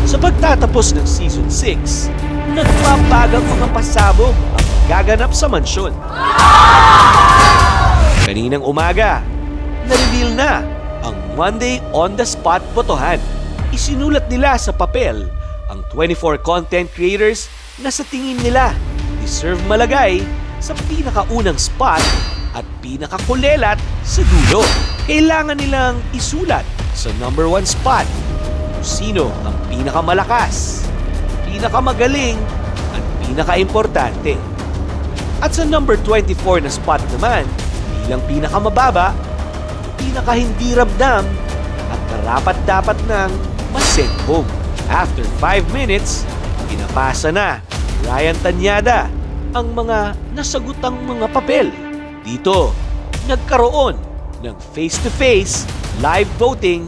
Sa pagtatapos ng Season 6, nagpapagang mga pasabog ang gaganap sa mansyon. Kaninang umaga, na-reveal na ang Monday on-the-spot botohan. Isinulat nila sa papel ang 24 content creators na sa tingin nila deserve malagay sa pinakaunang spot at pinakakulelat sa dulo. Kailangan nilang isulat sa number 1 spot kung sino ang pinakamalakas, pinakamagaling at pinakaimportante. At sa number 24 na spot naman, bilang pinakamababa, pinakahindi ramdam at karapat-dapat nang ma-send home. After 5 minutes, pinapasa na Ryan Tanyada ang mga nasagutang mga papel. Dito, nagkaroon ng face-to-face live voting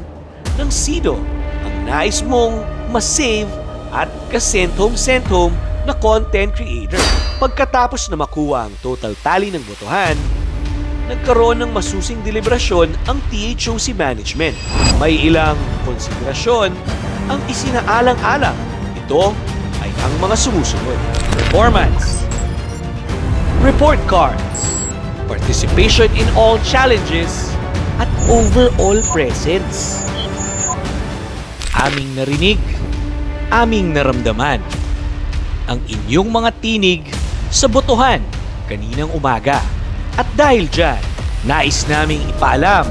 ng sino ang nais mong ma-save at ka-send home na content creator. Pagkatapos na makuha ang total tally ng botohan, nagkaroon ng masusing deliberasyon ang THOC management. May ilang konsiderasyon ang isinaalang-alang. Ito ay ang mga sumusunod: performance, report cards, participation in all challenges, at overall presence. Aming narinig, aming naramdaman ang inyong mga tinig sa botohan kaninang umaga. At dahil dyan, nais naming ipaalam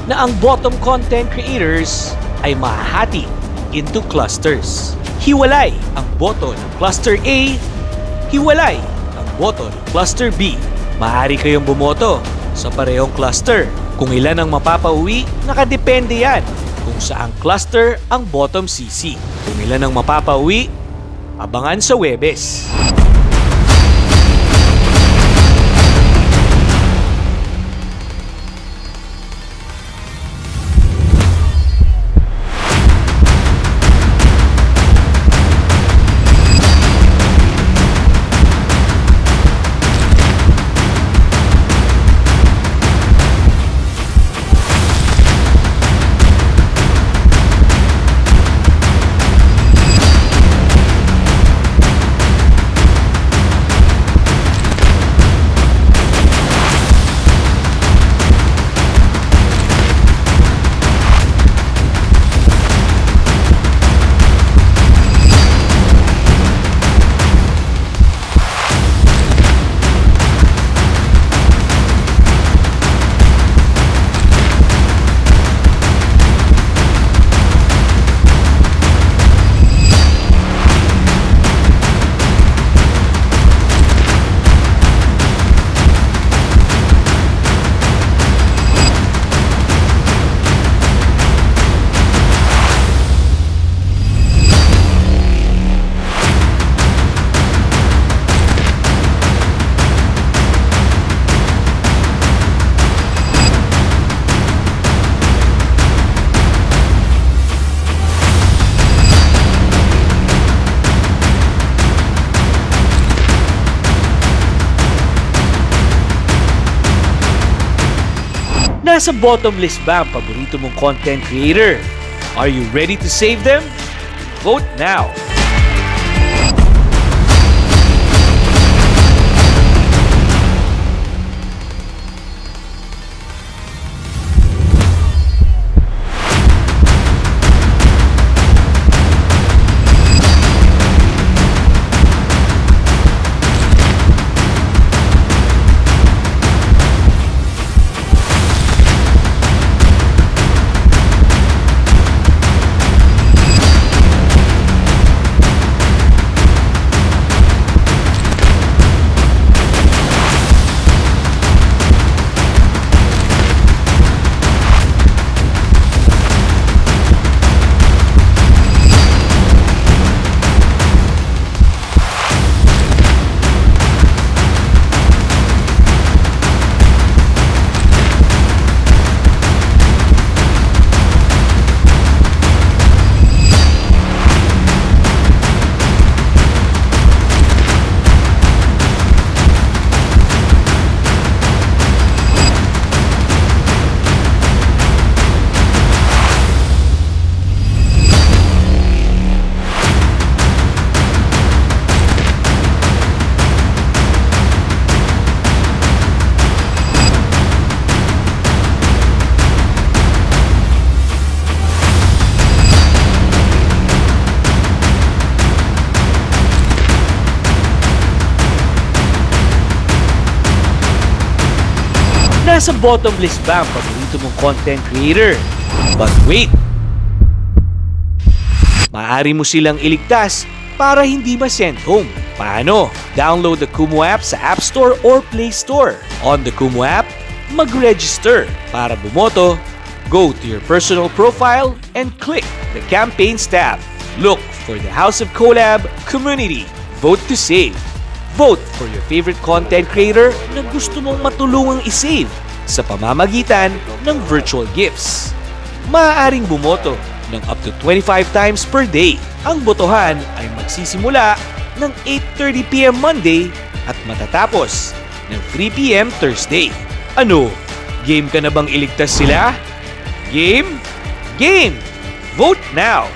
na ang bottom content creators ay mahahati into clusters. Hiwalay ang boto ng Cluster A, hiwalay ang boto ng Cluster B. Maaari kayong bumoto sa parehong cluster. Kung ilan ang mapapauwi, nakadepende yan kung saang cluster ang bottom CC. Kung ilan ang mapapauwi, abangan sa Webes. Nasa bottom list ba ang paborito mong content creator? Are you ready to save them? Vote now! Nasa bottom list ba ang paborito mong content creator? But wait! Maaari mo silang iligtas para hindi ma-send home. Paano? Download the Kumu app sa App Store or Play Store. On the Kumu app, mag-register. Para bumoto, go to your personal profile and click the Campaigns tab. Look for the House of Collab Community. Vote to save. Vote for your favorite content creator na gusto mong matulungang isave sa pamamagitan ng virtual gifts. Maaaring bumoto ng up to 25 times per day. Ang botohan ay magsisimula ng 8:30 PM Monday at matatapos ng 3 PM Thursday. Ano? Game ka na bang iligtas sila? Game? Game! Vote now!